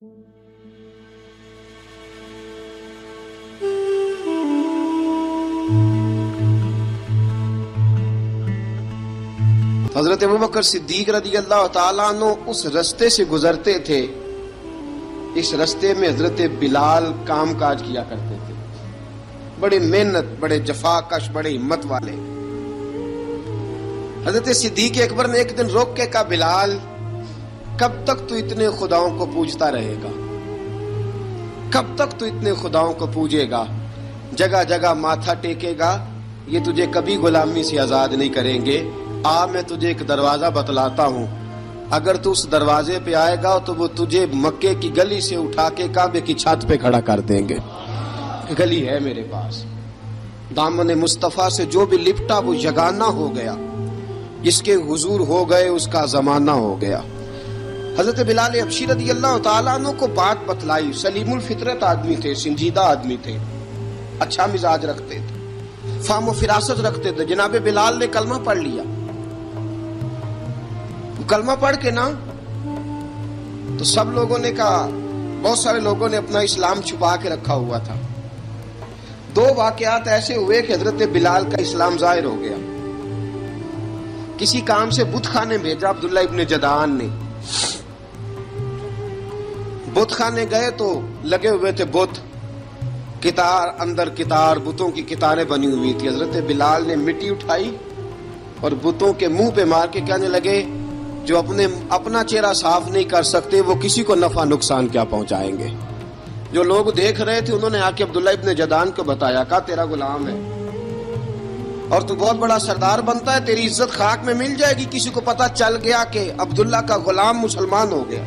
حضرت ابوبکر صدیق رضی اللہ تعالیٰ عنہ اس رستے سے گزرتے تھے، اس رستے میں حضرت بلال کام کاج کیا کرتے تھے، بڑے محنت، بڑے جفاکش، بڑے ہمت والے۔ حضرت صدیق اکبر نے ایک دن روک کے کہا، بلال کب تک تو اتنے خداؤں کو پوجتا رہے گا؟ کب تک تو اتنے خداؤں کو پوجے گا، جگہ جگہ ماتھا ٹیکے گا؟ یہ تجھے کبھی غلامی سے آزاد نہیں کریں گے۔ میں تجھے ایک دروازہ بتلاتا ہوں، اگر تو اس دروازے پہ آئے گا تو وہ تجھے مکے کی گلی سے اٹھا کے کعبے کی چھت پہ کھڑا کر دیں گے۔ گلی ہے میرے پاس، دامن مصطفیٰ سے جو بھی لپٹا وہ یگانہ ہو گیا، جس کے حضور ہو گئے اس کا زمانہ ہو گیا۔ حضرت بلال حبشی رضی اللہ تعالیٰ عنہ کو بات بتلائی، سلیم الفطرت آدمی تھے، سنجیدہ آدمی تھے، اچھا مزاج رکھتے تھے، فہم و فراست رکھتے تھے۔ جناب بلال نے کلمہ پڑھ لیا، کلمہ پڑھ کے نا تو سب لوگوں نے کہا، بہت سارے لوگوں نے اپنا اسلام چھپا کے رکھا ہوا تھا۔ دو واقعات ایسے ہوئے کہ حضرت بلال کا اسلام ظاہر ہو گیا۔ کسی کام سے بت خانے بھیجا عبداللہ ابن جدعان نے، بت خانے گئے تو لگے ہوئے تھے بت، کتار اندر کتار، بتوں کی کتاریں بنی ہوئی تھی۔ حضرت بلال نے مٹی اٹھائی اور بتوں کے منہ پہ مار کے کہنے لگے، جو اپنا چہرہ صاف نہیں کر سکتے وہ کسی کو نفع نقصان کیا پہنچائیں گے۔ جو لوگ دیکھ رہے تھے انہوں نے آ کے عبداللہ ابن جدعان کو بتایا، کہا تیرا غلام ہے اور تو بہت بڑا سردار بنتا ہے، تیری عزت خاک میں مل جائے گی۔ کسی کو پتا چل گیا کہ عبداللہ کا غلام مسلمان ہو گیا۔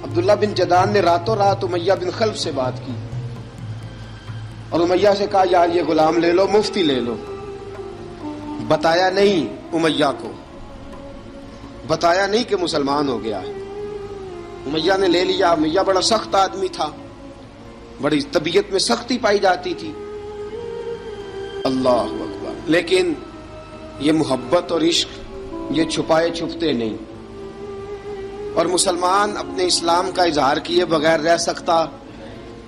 عبداللہ بن جدعان نے راتوں رات امیہ بن خلف سے بات کی اور امیہ سے کہا، یار یہ غلام لے لو، مفتی لے لو۔ بتایا نہیں امیہ کو، بتایا نہیں کہ مسلمان ہو گیا ہے۔ امیہ نے لے لیا۔ امیہ بڑا سخت آدمی تھا، بڑی طبیعت میں سختی پائی جاتی تھی، اللہ اکبر، لیکن یہ محبت اور عشق یہ چھپائے چھپتے نہیں، اور مسلمان اپنے اسلام کا اظہار کیے بغیر رہ سکتا۔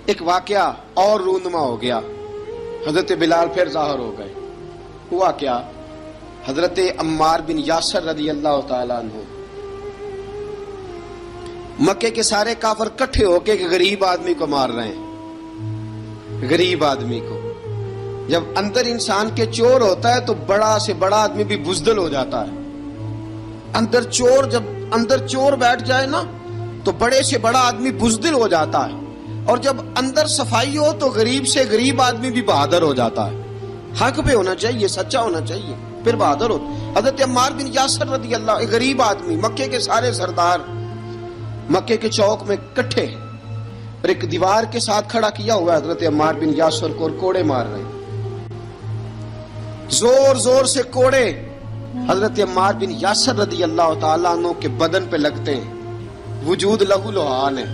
ایک واقعہ اور رونما ہو گیا، حضرت بلال پھر ظاہر ہو گئے۔ ہوا کیا؟ حضرت عمار بن یاسر رضی اللہ تعالیٰ عنہ، مکے کے سارے کافر کٹھے ہو کے ایک غریب آدمی کو مار رہے ہیں۔ غریب آدمی کو، جب اندر انسان کے چور ہوتا ہے تو بڑا سے بڑا آدمی بھی بزدل ہو جاتا ہے۔ جب اندر چور بیٹھ جائے نا تو بڑے سے بڑا آدمی بزدل ہو جاتا ہے، اور جب اندر صفائی ہو تو غریب سے غریب آدمی بھی بہادر ہو جاتا ہے۔ حق پہ ہونا چاہیے، سچا ہونا چاہیے، پھر بہادر ہو۔ حضرت عمار بن یاسر رضی اللہ، ایک غریب آدمی، مکے کے سارے سردار مکے کے چوک میں کٹھے اور ایک دیوار کے ساتھ کھڑا کیا ہوا ہے حضرت عمار بن یاسر کو، اور کوڑے مار رہے ہیں، زور زور سے کوڑے حضرت عمار بن یاسر رضی اللہ تعالیٰ عنہ کے بدن پہ لگتے ہیں، وجود لہو لہان ہے۔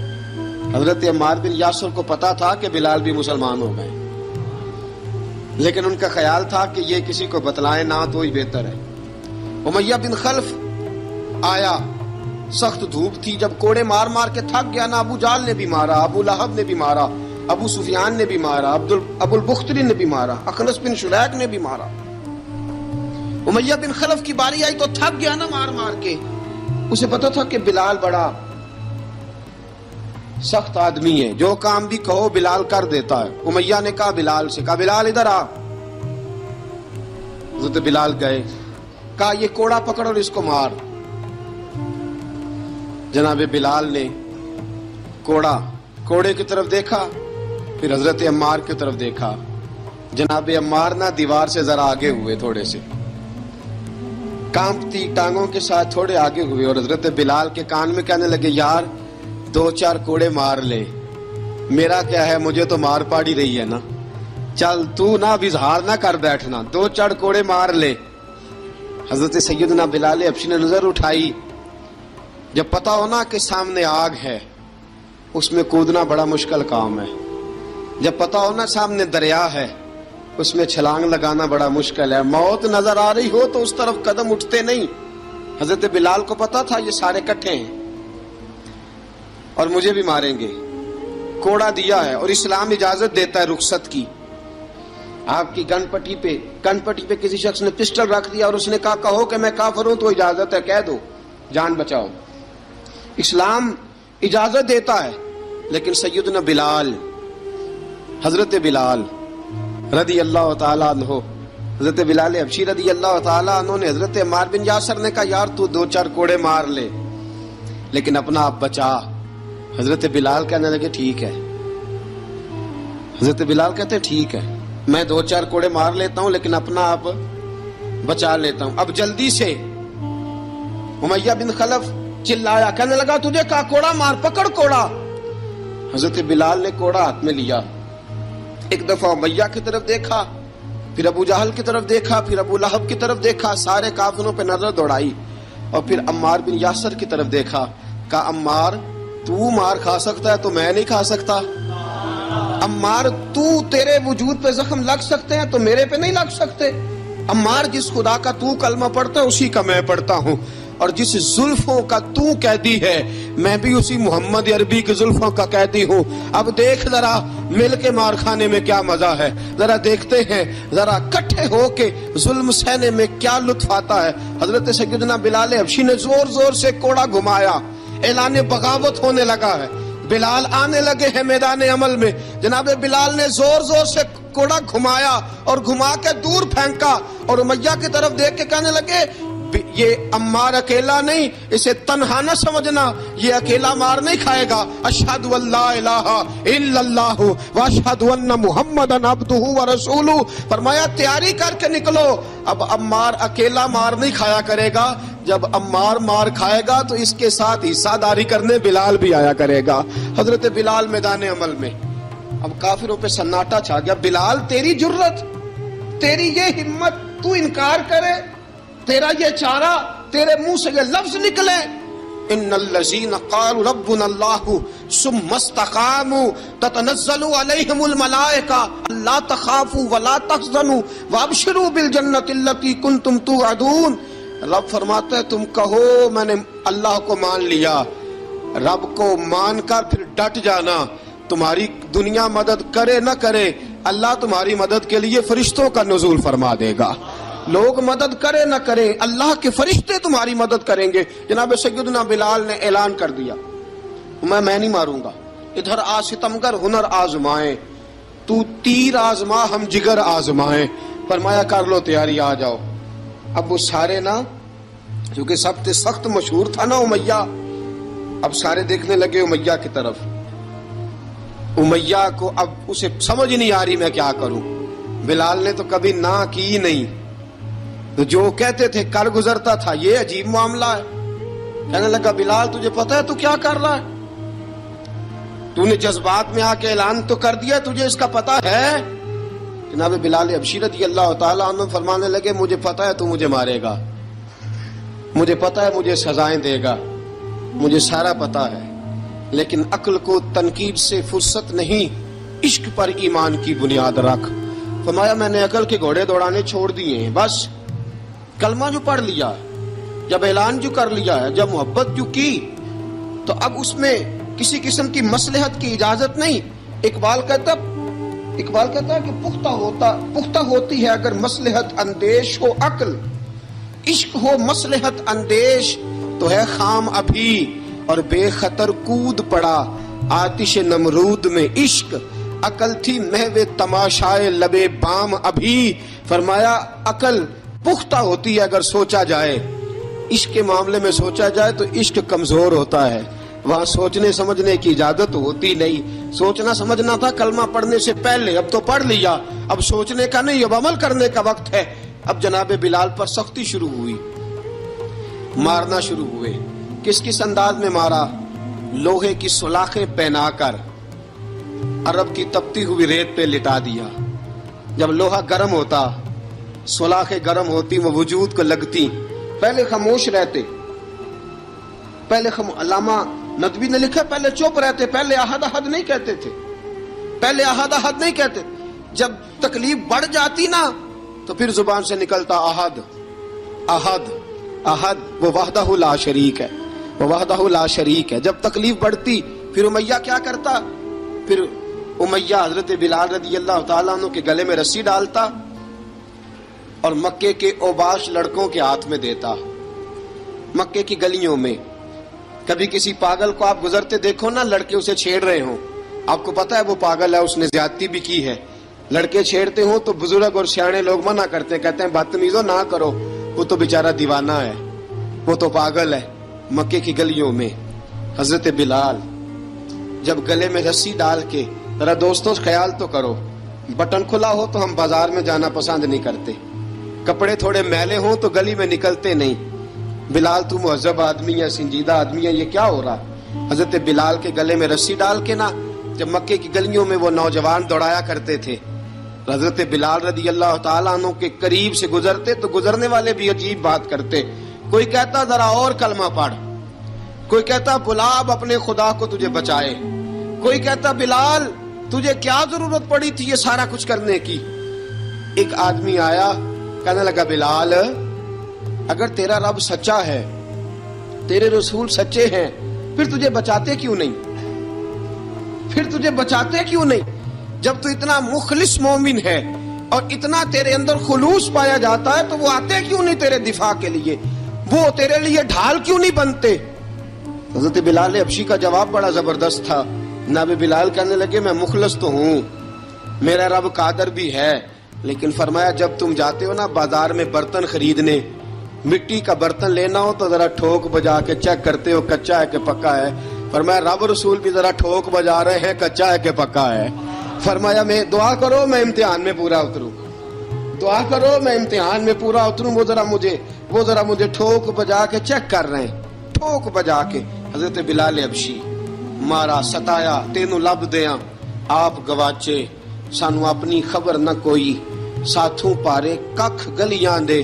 حضرت عمار بن یاسر کو پتا تھا کہ بلال بھی مسلمان ہو گئے، لیکن ان کا خیال تھا کہ یہ کسی کو بتلائے نہ تو ہی بہتر ہے۔ امیہ بن خلف آیا، سخت دھوپ تھی، جب کوڑے مار مار کے تھک گیا نا، ابو جال نے بھی مارا، ابو لہب نے بھی مارا، ابو سفیان نے بھی مارا، ابو البختری نے بھی مارا، اخنس بن شلیک نے بھی مارا۔ امیہ بن خلف کی باری آئی تو تھک گیا نا مار مار کے، اسے پتا تھا کہ بلال بڑا سخت آدمی ہے، جو کام بھی کہو بلال کر دیتا ہے۔ امیہ نے کہا بلال سے، کہا بلال ادھر آ۔ حضرت بلال گئے، کہا یہ کوڑا پکڑ اور اس کو مار۔ جناب بلال نے کوڑے کی طرف دیکھا، پھر حضرت عمار کی طرف دیکھا۔ جناب عمار نہ دیوار سے ذرا آگے ہوئے، تھوڑے سے کانپتی ٹانگوں کے ساتھ تھوڑے آگے ہوئے، اور حضرت بلال کے کان میں کہنے لگے، یار 2-4 کوڑے مار لے، میرا کیا ہے، مجھے تو مار پاڑی رہی ہے نا، چل تو نہ اظہار نہ کر بیٹھنا، 2-4 کوڑے مار لے۔ حضرت سیدنا بلال حبشی نے نظر اٹھائی، جب پتا ہونا کہ سامنے آگ ہے اس میں کودنا بڑا مشکل کام ہے، جب پتا ہونا سامنے دریا ہے اس میں چھلانگ لگانا بڑا مشکل ہے، موت نظر آ رہی ہو تو اس طرف قدم اٹھتے نہیں۔ حضرت بلال کو پتا تھا یہ سارے کٹھے ہیں، اور مجھے بھی ماریں گے. کوڑا دیا ہے اور اسلام اجازت دیتا ہے رخصت کی. آپ کی گن پٹی پہ کسی شخص نے پسٹل رکھ دیا اور اس نے کہا کہو کہ میں کافر ہوں تو اجازت ہے, کہہ دو, جان بچاؤ. اسلام اجازت دیتا ہے. لیکن سیدنا بلال, حضرت بلال رضی اللہ تعالیٰ عنہ, حضرت بلال حبشی رضی اللہ تعالیٰ عنہ نے حضرت عمار بن یاسر نے کہا یار تو 2-4 کوڑے مار لے لیکن اپنا آپ بچا. حضرت بلال کہنے لگے ٹھیک ہے. حضرت بلال کہتے ہیں ٹھیک ہے, میں 2-4 کوڑے مار لیتا ہوں لیکن اپنا آپ بچا لیتا ہوں. اب جلدی سے امیہ بن خلف چلایا, کہنے لگا تجھے کہا کوڑا مار, پکڑ کوڑا. حضرت بلال نے کوڑا ہاتھ میں لیا, ایک دفعہ امیہ کی طرف دیکھا, پھر ابو جہل کی طرف دیکھا, پھر ابو لہب کی طرف دیکھا, سارے کافروں پہ نظر دوڑائی اور پھر عمار بن یاسر کی طرف دیکھا. کہا عمار تو مار کھا سکتا ہے تو میں نہیں کھا سکتا. عمار تیرے وجود پہ زخم لگ سکتے ہیں تو میرے پہ نہیں لگ سکتے. عمار جس خدا کا تو کلمہ پڑھتا ہے اسی کا میں پڑھتا ہوں, اور جس زلفوں کا تو قیدی ہے میں بھی اسی محمد عربی کی زلفوں کا قیدی ہوں. اب دیکھ ذرا مل کے مار کھانے میں کیا مزہ ہے, ذرا دیکھتے ہیں ذرا کٹھے ہو کے ظلم سہنے میں کیا لطف آتا ہے. حضرت سیدنا بلال حبشی نے زور زور سے کوڑا گھمایا, اعلان بغاوت ہونے لگا ہے. بلال آنے لگے ہیں میدان عمل میں. جناب بلال نے زور زور سے کوڑا گھمایا اور گھما کے دور پھینکا اور امیہ کی طرف دیکھ کے کہنے لگے یہ عمار اکیلا نہیں, اسے تنہا نہ سمجھنا, یہ اکیلا مار نہیں کھائے گا. اشہد ان لا الہ الا اللہ واشہد ان محمدن عبدہ ورسولہ. فرمایا تیاری کر کے نکلو, اب عمار اکیلا مار نہیں کھایا کرے گا, جب عمار مار کھائے گا تو اس کے ساتھ حصہ داری کرنے بلال بھی آیا کرے گا. حضرت بلال میدان عمل میں. اب کافروں پہ سناٹا چھا گیا. بلال تیری جرت, تیری یہ ہمت, تو انکار کرے, تیرا یہ چارہ, تیرے منہ سے یہ لفظ نکلے ان الذین قالوا ربنا اللہ ثم استقاموا تتنزل علیہم الملائکہ الا تخافوا ولا تحزنوا وابشروا بالجنۃ التی کنتم توعدون. رب فرماتا ہے تم کہو میں نے اللہ کو مان لیا, رب کو مان کر پھر ڈٹ جانا. تمہاری دنیا مدد کرے نہ کرے, اللہ تمہاری مدد کے لیے فرشتوں کا نزول فرما دے گا. لوگ مدد کرے نہ کرے, اللہ کے فرشتے تمہاری مدد کریں گے. جناب سیدنا بلال نے اعلان کر دیا میں نہیں ماروں گا. ادھر آ ستمگر ہنر آزمائیں, تو تیر آزما ہم جگر آزمائیں. فرمایا کر لو تیاری, آ جاؤ. اب وہ سارے نا, کیونکہ سب سے سخت مشہور تھا نا امیہ, اب سارے دیکھنے لگے امیہ کی طرف. امیہ کو اب اسے سمجھ نہیں آ رہی میں کیا کروں. بلال نے تو کبھی نہ کی نہیں, تو جو کہتے تھے کر گزرتا تھا. یہ عجیب معاملہ ہے. کہنے لگا بلال تجھے پتا ہے تو کیا کر رہا ہے, تو نے جذبات میں آ کے اعلان تو کر دیا, تجھے اس کا پتا ہے. جناب بلال حبشی رضی اللہ تعالیٰ عنہ فرمانے لگے مجھے پتا ہے تو مجھے مارے گا, مجھے پتا ہے مجھے سزائیں دے گا, مجھے سارا پتا ہے, لیکن عقل کو تنقید سے فرصت نہیں, عشق پر ایمان کی بنیاد رکھ. فرمایا میں نے عقل کے گھوڑے دوڑانے چھوڑ دیے ہیں, بس کلمہ جو پڑھ لیا, جب اعلان جو کر لیا ہے, جب محبت جو کی, تو اب اس میں کسی قسم کی مصلحت کی اجازت نہیں. اقبال کہتا ہے کہ پختہ ہوتی ہے اگر مصلحت اندیش ہو عقل, عشق ہو مصلحت اندیش تو ہے خام ابھی, اور بے خطر کود پڑا آتش نمرود میں عشق, عقل تھی محو تماشائے لبے بام ابھی. فرمایا عقل پختہ ہوتی ہے اگر سوچا جائے, عشق کے معاملے میں سوچا جائے تو عشق کمزور ہوتا ہے, وہاں سوچنے سمجھنے کی اجازت ہوتی نہیں. سوچنا سمجھنا تھا کلمہ پڑھنے سے پہلے, اب تو پڑھ لیا, اب سوچنے کا نہیں, اب عمل کرنے کا وقت ہے. اب جناب بلال پر سختی شروع ہوئی, مارنا شروع ہوئے. کس کس انداز میں مارا؟ لوہے کی سلاخیں پہنا کر عرب کی تپتی ہوئی ریت پہ لٹا دیا. جب لوہا گرم ہوتا, سلاخیں گرم ہوتی, وہ وجود کو لگتی, پہلے خاموش رہتے, علامہ ندوی نے لکھا پہلے چپ رہتے, پہلے احد احد نہیں کہتے تھے, پہلے احد احد نہیں کہتے. جب تکلیف بڑھ جاتی نا تو پھر زبان سے نکلتا احد احد احد, وہ وحدہ لا شریک ہے, وہ وحدہ لا شریک ہے. جب تکلیف بڑھتی پھر امیہ کیا کرتا؟ پھر امیہ حضرت بلال رضی اللہ تعالیٰ عنہ کے گلے میں رسی ڈالتا اور مکے کے اوباش لڑکوں کے ہاتھ میں دیتا. مکے کی گلیوں میں کبھی کسی پاگل کو آپ گزرتے دیکھو نا، لڑکے اسے چھیڑ رہے ہوں، آپ کو پتا ہے وہ پاگل ہے، اس نے زیادتی بھی کی ہے. لڑکے چھیڑتے ہوں تو بزرگ اور سیانے لوگ منع کرتے ہیں، کہتے ہیں بدتمیزوں نہ کرو، وہ تو بیچارہ دیوانہ ہے، وہ تو پاگل ہے. مکے کی گلیوں میں حضرت بلال جب گلے میں رسی ڈال کے، ذرا دوستوں خیال تو کرو، بٹن کھلا ہو تو ہم بازار میں جانا پسند نہیں کرتے، کپڑے تھوڑے میلے ہوں تو گلی میں نکلتے نہیں. بلال تو مہذب آدمی ہے، سنجیدہ آدمی ہے، یہ کیا ہو رہا؟ حضرت بلال کے گلے میں رسی ڈال کے نا، جب مکے کی گلیوں میں وہ نوجوان دوڑایا کرتے تھے، حضرت بلال رضی اللہ تعالیٰ عنہ کے قریب سے گزرتے تو گزرنے والے بھی عجیب بات کرتے. کوئی کہتا ذرا اور کلمہ پڑھ، کوئی کہتا بلا اب اپنے خدا کو تجھے بچائے، کوئی کہتا بلال تجھے کیا ضرورت پڑی تھی یہ سارا کچھ کرنے کی. ایک آدمی آیا کہنے لگا بلال اگر تیرا رب سچا ہے، تیرے رسول سچے ہیں، پھر تجھے بچاتے کیوں نہیں؟ پھر تجھے بچاتے کیوں نہیں؟ جب تو اتنا مخلص مومن ہے اور اتنا تیرے اندر خلوص پایا جاتا ہے تو وہ آتے کیوں نہیں تیرے دفاع کے لیے؟ وہ تیرے لیے ڈھال کیوں نہیں بنتے؟ حضرت بلال حبشی کا جواب بڑا زبردست تھا. جناب بلال کہنے لگے میں مخلص تو ہوں، میرا رب قادر بھی ہے، لیکن فرمایا جب تم جاتے ہو نا بازار میں برتن خریدنے، مٹی کا برتن لینا ہو تو ذرا ٹھوک بجا کے چیک کرتے ہو کچا ہے کہ پکا ہے. فرمایا رب رسول بھی ذرا ٹھوک بجا رہے ہیں کچا ہے کہ پکا ہے. فرمایا میں دعا کرو میں امتحان میں پورا اتروں، دعا کرو میں امتحان میں پورا اتروں. وہ ذرا مجھے ٹھوک بجا کے چیک کر رہے ہیں، ٹھوک بجا کے. حضرت بلال حبشی مارا ستایا تینوں لب دیاں آپ گواچے سانو اپنی خبر نہ کوئی، ساتھوں پارے ککھ گلیاں دے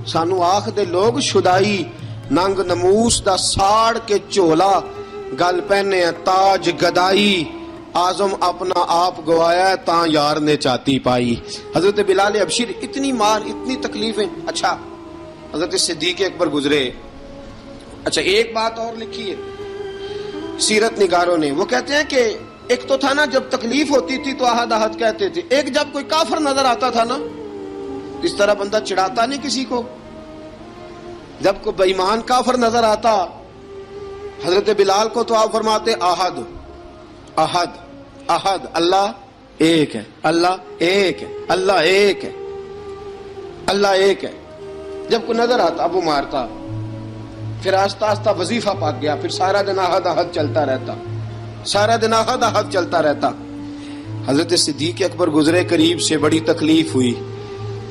سانو آخ دے لوگ شدائی، ننگ نموس دا ساڑ کے چولا گل پہنے تاج گدائی، آزم اپنا آپ گوایا تاں یار نے چاتی پائی. حضرت بلال حبشی اتنی مار اتنی تکلیفیں. اچھا حضرت صدیق اکبر گزرے. اچھا ایک بات اور لکھی ہے سیرت نگاروں نے، وہ کہتے ہیں کہ ایک تو تھا نا جب تکلیف ہوتی تھی تو احد احد کہتے تھے، ایک جب کوئی کافر نظر آتا تھا نا اس طرح بندہ چڑھاتا نہیں کسی کو، جب کوئی بے ایمان کافر نظر آتا حضرت بلال کو تو آپ فرماتے احد احد احد، اللہ ایک ہے، اللہ ایک ہے، اللہ ایک ہے، اللہ ایک ہے. جب کوئی نظر آتا اب وہ مارتا. پھر آہستہ آہستہ وظیفہ پاک گیا، پھر سارا دن احد احد چلتا رہتا، سارا دن احد احد چلتا رہتا. حضرت صدیق اکبر گزرے قریب سے، بڑی تکلیف ہوئی.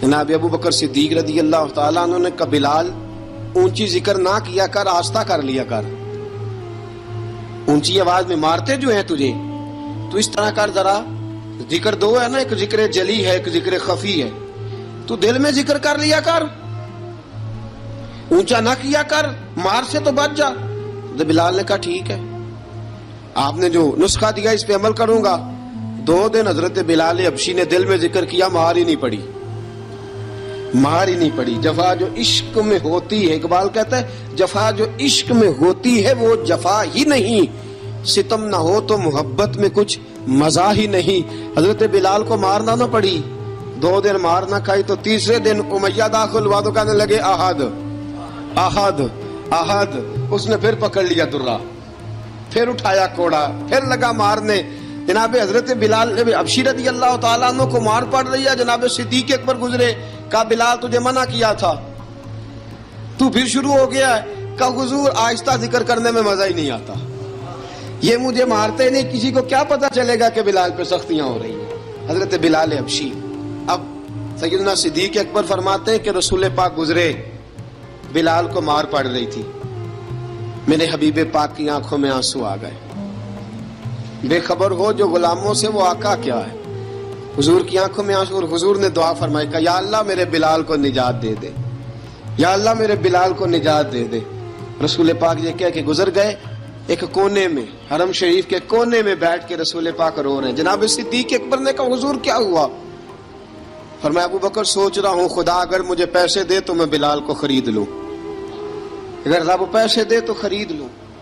جناب ابو بکر صدیق رضی اللہ تعالیٰ عنہ نے کہا بلال اونچی ذکر نہ کیا کر، آہستہ کر لیا کر، اونچی آواز میں مارتے جو ہیں تجھے تو اس طرح کر، ذرا ذکر دو ہے نا، ایک ذکر جلی ہے ایک ذکر خفی ہے، تو دل میں ذکر کر لیا کر، اونچا نہ کیا کر، مار سے تو بچ جا. تو بلال نے کہا ٹھیک ہے، آپ نے جو نسخہ دیا اس پہ عمل کروں گا. 2 دن حضرت بلال حبشی نے دل میں ذکر کیا، مار ہی نہیں پڑی، مار ہی نہیں پڑی. جفا جو عشق میں ہوتی ہے، اقبال کہتا ہے جفا جو عشق میں ہوتی ہے وہ جفا ہی نہیں، ستم نہ ہو تو محبت میں کچھ مزہ ہی نہیں. حضرت بلال کو مارنا نہ پڑی، 2 دن مار نہ کھائی تو تیسرے دن امیہ داخل ہوا تو کہنے لگے احد احد احد. اس نے پھر پکڑ لیا درہ، پھر اٹھایا کوڑا، پھر لگا مارنے. جناب حضرت بلال حبشی رضی اللہ تعالیٰ عنہ کو مار پڑ رہی ہے. جناب صدیق اکبر گزرے، کہا بلال تجھے منع کیا تھا، تو پھر شروع ہو گیا ہے. کہا حضور آہستہ ذکر کرنے میں مزہ ہی نہیں آتا، یہ مجھے مارتے نہیں، کسی کو کیا پتا چلے گا کہ بلال پہ سختیاں ہو رہی ہیں. حضرت بلال حبشی. اب سیدنا صدیق اکبر فرماتے ہیں کہ رسول پاک گزرے، بلال کو مار پڑ رہی تھی، میرے حبیب پاک کی آنکھوں میں آنسو آ گئے. بے خبر ہو جو غلاموں سے وہ آقا کیا ہے. حضور کی آنکھوں میں آنسو، اور حضور نے دعا فرمائی کہ یا اللہ میرے بلال کو نجات دے دے، یا اللہ میرے بلال کو نجات دے دے. رسول پاک یہ کہہ کہ گزر گئے. ایک کونے میں حرم شریف کے کونے میں بیٹھ کے رسول پاک رو رہے ہیں. جناب صدیق اکبر نے کہا حضور کیا ہوا؟ فرمایا ابو بکر سوچ رہا ہوں خدا اگر مجھے پیسے دے تو میں بلال کو خرید لوں، اگر رب پیسے دے تو خرید لوں،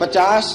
50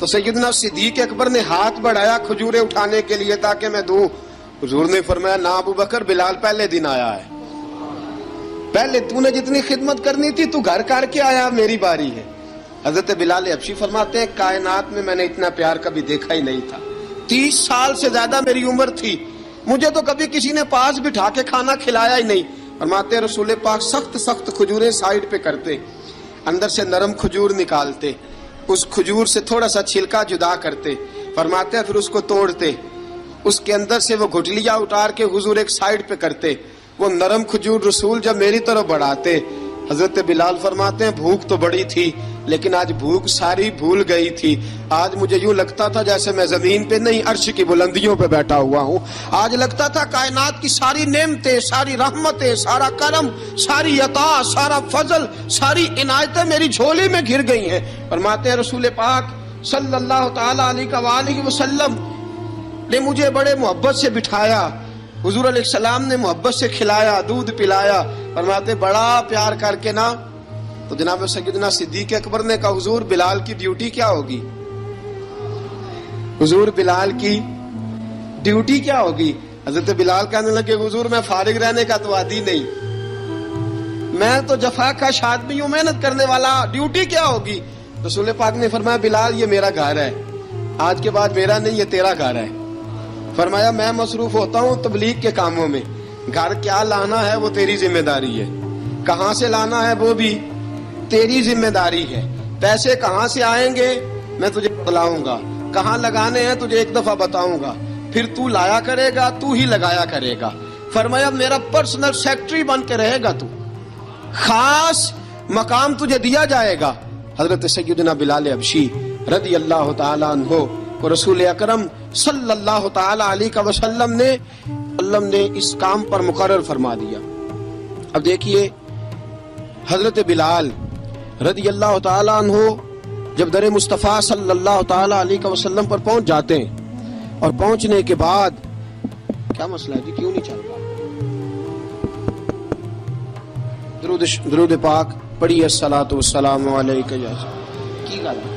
تو سیدنا صدیق اکبر نے ہاتھ بڑھایا کھجوریں اٹھانے کے لیے تاکہ میں دوں. حضور نے فرمایا نہ ابو بکر، بلال پہلے دن آیا ہے، پہلے تو نے جتنی خدمت کرنی تھی تو گھر کر کے آیا، میری باری ہے. حضرت بلال حبشی فرماتے ہیں کائنات میں نے اتنا پیار کبھی دیکھا ہی نہیں تھا. 30 سال سے زیادہ میری عمر تھی، مجھے تو کبھی کسی نے پاس بٹھا کے کھانا کھلایا ہی نہیں. فرماتے ہیں رسول پاک سخت سخت کھجوریں سائیڈ پہ کرتے، اندر سے نرم کھجور نکالتے، اس کھجور سے تھوڑا سا چھلکا جدا کرتے. فرماتے ہیں پھر اس کو توڑتے، اس کے اندر سے وہ گھٹلیاں اتار کے حضور ایک سائیڈ پہ کرتے. وہ نرم کھجور رسول جب میری طرف بڑھاتے، حضرت بلال فرماتے ہیں بھوک تو بڑی تھی لیکن آج بھوک ساری بھول گئی تھی. آج مجھے یوں لگتا تھا جیسے میں زمین پہ نہیں عرش کی بلندیوں پہ بیٹھا ہوا ہوں. آج لگتا تھا کائنات کی ساری نعمتیں، ساری رحمتیں، سارا کرم، ساری عطا، سارا فضل، ساری عنایتیں میری جھولی میں گھر گئی ہیں. فرماتے ہیں رسول پاک صلی اللہ تعالی علیہ وآلہ وسلم نے مجھے بڑے محبت سے بٹھایا، حضور علیہ السلام نے محبت سے کھلایا، دودھ پلایا. فرماتے بڑا پیار کر کے نا. تو جناب سیدنا صدیق اکبر نے کہا حضور بلال کی ڈیوٹی کیا ہوگی؟ حضور بلال کی ڈیوٹی کیا ہوگی؟ حضرت بلال کہنے لگے حضور میں فارغ رہنے کا تو عادی نہیں، میں تو جفا کش آدمی ہوں، محنت کرنے والا، ڈیوٹی کیا ہوگی؟ رسول پاک نے فرمایا بلال یہ میرا گھر ہے، آج کے بعد میرا نہیں یہ تیرا گھر ہے. فرمایا میں مصروف ہوتا ہوں تبلیغ کے کاموں میں، گھر کیا لانا ہے وہ تیری ذمہ داری ہے، کہاں سے لانا ہے وہ بھی تیری ذمہ داری ہے، پیسے کہاں سے آئیں گے میں تجھے بتلاؤں گا، کہاں لگانے ہیں تجھے ایک دفعہ بتاؤں گا، پھر تو لایا کرے گا، تو ہی لگایا کرے گا. فرمایا میرا پرسنل سیکٹری بن کے رہے گا، تو خاص مقام تجھے دیا جائے گا. حضرت سیدنا بلال حبشی رضی اللہ تعالی عنہ کو رسول اکرم صلی اللہ تعالی علیہ وسلم نے اس کام پر مقرر فرما دیا. اب دیکھیے حضرت بلال رضی اللہ تعالی عنہ جب در مصطفیٰ صلی اللہ تعالی علیہ وسلم پر پہنچ جاتے ہیں اور پہنچنے کے بعد کیا مسئلہ ہے جی کیوں نہیں چل رہا؟ درود پاک پڑھیے الصلاۃ والسلام علیک یا کی گل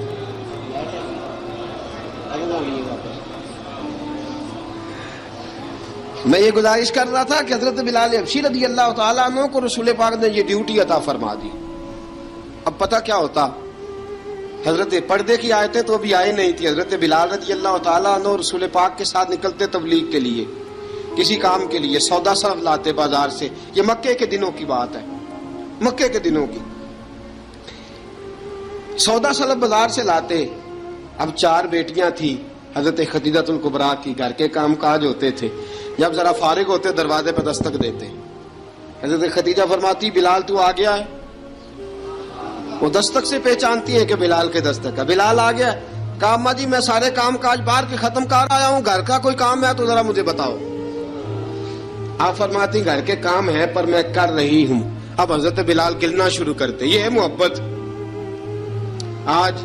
میں یہ گزارش کر رہا تھا کہ حضرت بلال حبشی رضی اللہ تعالیٰ عنہ کو رسول پاک نے یہ ڈیوٹی عطا فرما دی. اب پتہ کیا ہوتا، حضرت پردے کی آیتیں تو ابھی آئی نہیں تھی. حضرت بلال رضی اللہ تعالیٰ عنہ رسول پاک کے ساتھ نکلتے تبلیغ کے لیے، کسی کام کے لیے، سودا سلف لاتے بازار سے. یہ مکے کے دنوں کی بات ہے، مکے کے دنوں کی. سودا سلف بازار سے لاتے. اب 4 بیٹیاں تھیں حضرت خدیجہ الکبریٰ کی، گھر کے کام کاج ہوتے تھے. جب ذرا فارغ ہوتے دروازے پہ دستک دیتے. حضرت خدیجہ فرماتی بلال تو آ گیا ہے. وہ دستک سے پہچانتی ہیں کہ بلال کے دستک ہے. بلال آ گیا. کہا اماں جی میں سارے کام کاج باہر کے ختم کر آیا ہوں، گھر کا کوئی کام ہے تو ذرا مجھے بتاؤ. آپ فرماتی گھر کے کام ہے پر میں کر رہی ہوں. اب حضرت بلال گلنا شروع کرتے. یہ ہے محبت. آج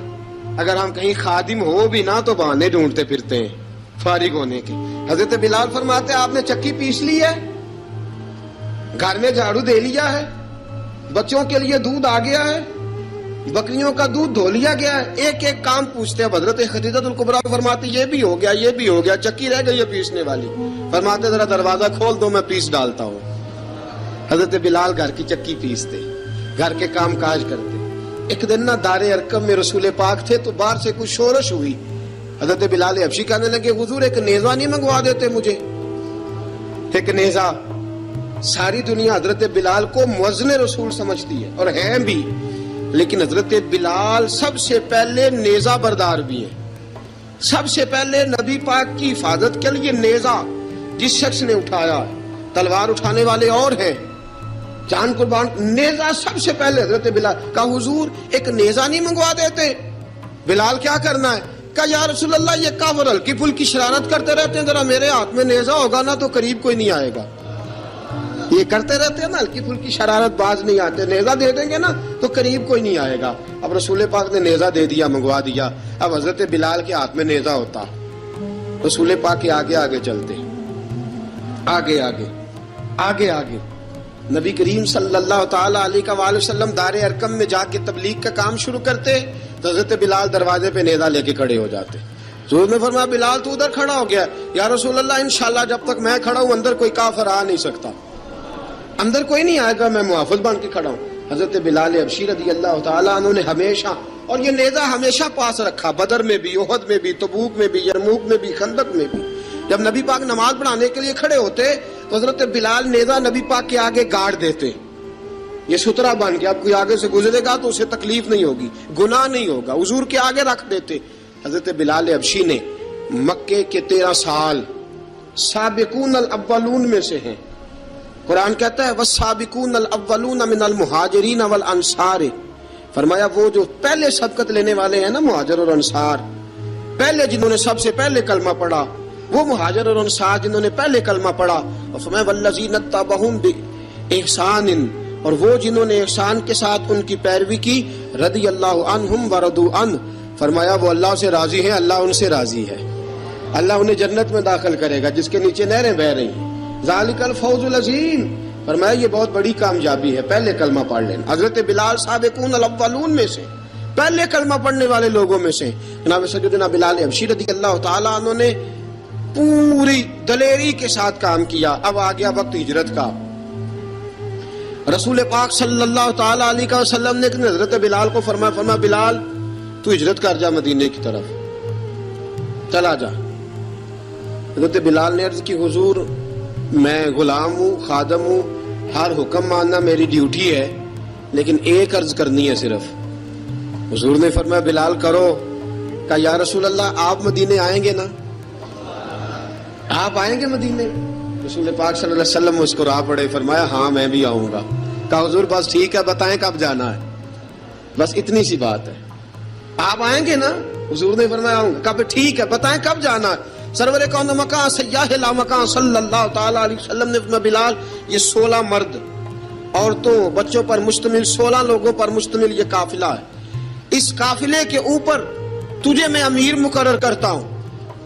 اگر ہم کہیں خادم ہو بھی نہ تو بہانے ڈھونڈتے پھرتے ہیں فارغ ہونے کے. حضرت بلال فرماتے آپ نے چکی پیس لی ہے، گھر میں جھاڑو دے لیا ہے، بچوں کے لیے دودھ آ گیا ہے، بکریوں کا دودھ دھو لیا گیا ہے. ایک ایک کام پوچھتے ہیں. حضرت خدیجہ الکبریٰ فرماتے یہ بھی ہو گیا، یہ بھی ہو گیا، چکی رہ گئی ہے پیسنے والی. فرماتے ذرا دروازہ کھول دو میں پیس ڈالتا ہوں. حضرت بلال گھر کی چکی پیستے، گھر کے کام کاج کرتے. ایک دن نہ دار ارقم میں رسول پاک تھے تو باہر سے کچھ شورش ہوئی. حضرت بلال حبشی کہنے لگے حضور ایک نیزہ نہیں منگوا دیتے مجھے؟ ایک نیزہ. ساری دنیا حضرت بلال کو مؤذن رسول سمجھتی ہے اور ہیں بھی، لیکن حضرت بلال سب سے پہلے نیزہ بردار بھی ہیں. سب سے پہلے نبی پاک کی حفاظت کے لیے نیزہ جس شخص نے اٹھایا، تلوار اٹھانے والے اور ہیں، جان قربان. نیزہ سب سے پہلے حضرت بلال. کہا حضور ایک نیزہ نہیں منگوا دیتے؟ بلال کیا کرنا ہے؟ کہا یا رسول اللہ یہ کافر ہلکی پھلکی شرارت کرتے رہتے ہیں، ذرا میرے ہاتھ میں نیزہ ہوگا نا تو قریب کوئی نہیں آئے گا. یہ کرتے رہتے ہیں نا ہلکی پھلکی شرارت، باز نہیں آتے. نیزہ دے دیں گے نا تو قریب کوئی نہیں آئے گا. اب رسول پاک نے نیزہ دے دیا، منگوا دیا. اب حضرت بلال کے ہاتھ میں نیزہ ہوتا، رسول پاک کے آگے آگے چلتے، آگے آگے آگے آگے. نبی کریم صلی اللہ تعالی علیہ وسلم دار ارقم میں جا کے تبلیغ کا کام شروع کرتے. تو حضرت بلال دروازے پہ نیزہ لے کے کھڑے ہو جاتے. حضور نے فرمایا بلال تو ادھر کھڑا ہو گیا. یا رسول اللہ انشاءاللہ جب تک میں کھڑا ہوں اندر کوئی کافر آ نہیں سکتا, اندر کوئی نہیں آئے گا, میں محافظ بن کے کھڑا ہوں. حضرت بلال حبشی رضی اللہ تعالیٰ عنہ نے ہمیشہ, اور یہ نیزہ ہمیشہ پاس رکھا, بدر میں بھی, احد میں بھی, تبوک میں بھی, یرموک میں بھی, خندق میں بھی. جب نبی پاک نماز پڑھانے کے لیے کھڑے ہوتے تو حضرت بلال نیزہ نبی پاک کے آگے گاڑ دیتے. یہ سترا بن کے اب کوئی آگے سے گزرے گا تو اسے تکلیف نہیں ہوگی, گناہ نہیں ہوگا, حضور کے آگے رکھ دیتے. حضرت بلال حبشی نے مکے کے 13 سال سابقون الاولون میں سے ہیں. قرآن کہتا ہے والسابقون الاولون من المہاجرین والانصار, فرمایا وہ جو پہلے سبقت لینے والے ہیں نا مہاجر اور انصار, پہلے جنہوں نے سب سے پہلے کلمہ پڑھا وہ مہاجر اور انصار جنہوں نے پہلے کلمہ پڑھا. اور فرمایا والذین اتبعوہم بإحسان, اور وہ جنہوں نے احسان کے ساتھ ان کی پیروی کی, رضی اللہ عنہم ورضوا عنہ, فرمایا وہ اللہ سے راضی ہیں, اللہ ان سے راضی ہے, اللہ انہیں جنت میں داخل کرے گا جس کے نیچے نہریں بہ رہی ہیں. ذالک الفوز العظیم, فرمایا یہ بہت بڑی کامیابی ہے پہلے کلمہ پڑھ لینا. حضرت بلال سابقون الاولون میں سے, پہلے کلمہ پڑھنے والے لوگوں میں سے. جناب سیدنا بلال حبشی رضی اللہ تعالیٰ عنہ نے پوری دلیری کے ساتھ کام کیا. اب آ گیا وقت ہجرت کا. رسول پاک صلی اللہ تعالیٰ علیہ وسلم نے حضرت بلال کو فرمایا بلال تو ہجرت کر جا مدینے کی طرف, چلا جا. حضرت بلال نے عرض کی حضور میں غلام ہوں, خادم ہوں, ہر حکم ماننا میری ڈیوٹی ہے, لیکن ایک عرض کرنی ہے صرف. حضور نے فرمایا بلال کرو. کہا یا رسول اللہ آپ مدینے آئیں گے نا, آپ آئیں گے مدینے؟ رسول پاک صلی اللہ علیہ وسلم مسکرا پڑے, فرمایا ہاں میں بھی آؤں گا. کہا حضور بس ٹھیک ہے بتائیں کب جانا ہے, بس اتنی سی بات ہے, آپ آئیں گے نا؟ حضور نے فرمایا آؤں گا. کہا ٹھیک ہے بتائیں کب جانا ہے. سرور کون مکان سیاح لا مکان صلی اللہ تعالیٰ علیہ وسلم نے فرمایا بلال یہ 16 مرد عورتوں بچوں پر مشتمل 16 لوگوں پر مشتمل یہ قافلہ ہے. اس قافلے کے اوپر تجھے میں امیر مقرر کرتا ہوں,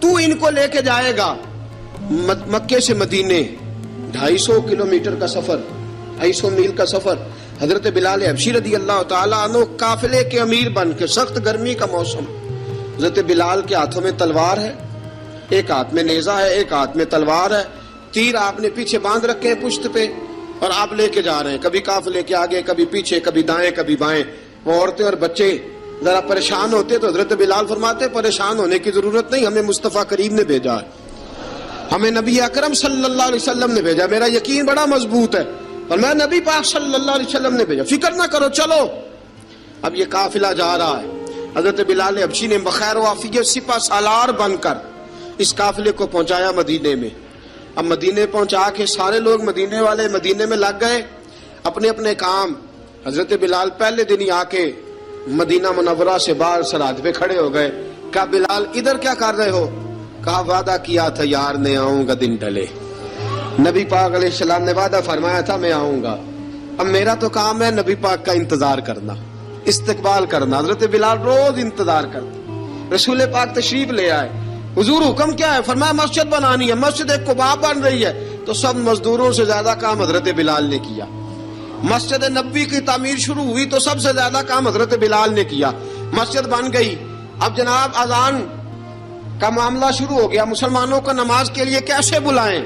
تو ان کو لے کے جائے گا مکے سے مدینے 250 کلومیٹر کا سفر, 250 میل کا سفر. حضرت بلال حبشی رضی اللہ تعالیٰ عنہ قافلے کے امیر بن کے, سخت گرمی کا موسم, حضرت بلال کے ہاتھوں میں تلوار ہے, ایک ہاتھ میں نیزہ ہے, ایک ہاتھ میں تلوار ہے, تیر آپ نے پیچھے باندھ رکھے ہیں پشت پہ, اور آپ لے کے جا رہے ہیں کبھی قافلے کے آگے کبھی پیچھے, کبھی دائیں کبھی بائیں. وہ عورتیں اور بچے ذرا پریشان ہوتے تو حضرت بلال فرماتے پریشان ہونے کی ضرورت نہیں, ہمیں مصطفیٰ کریم نے بھیجا ہے, ہمیں نبی اکرم صلی اللہ علیہ وسلم نے بھیجا, میرا یقین بڑا مضبوط ہے, اور میں نبی پاک صلی اللہ علیہ وسلم نے بھیجا, فکر نہ کرو چلو. اب یہ قافلہ جا رہا ہے. حضرت بلال حبشی نے بخیر و عافیت سپہ سالار بن کر اس قافلے کو پہنچایا مدینے میں. اب مدینے پہنچا کے سارے لوگ مدینے والے مدینے میں لگ گئے اپنے اپنے کام. حضرت بلال پہلے دن ہی آ کے مدینہ منورہ سے باہر سرحد پہ کھڑے ہو گئے. کہا بلال ادھر کیا کر رہے ہو؟ کہا وعدہ کیا تھا یار نے آؤں گا دن ڈھلے, نبی پاک علیہ السلام نے وعدہ فرمایا تھا میں آؤں گا. اب میرا تو کام ہے نبی پاک کا انتظار کرنا, استقبال کرنا. حضرت بلال روز انتظار کرتا. رسول پاک تشریف لے آئے, حضور حکم کیا ہے؟ فرمایا مسجد بنانی ہے, مسجد قباء بن رہی ہے. تو سب مزدوروں سے زیادہ کام حضرت بلال نے کیا. مسجد نبوی کی تعمیر شروع ہوئی تو سب سے زیادہ کام حضرت بلال نے کیا. مسجد بن گئی. اب جناب اذان کا معاملہ شروع ہو گیا, مسلمانوں کو نماز کے لیے کیسے بلائیں؟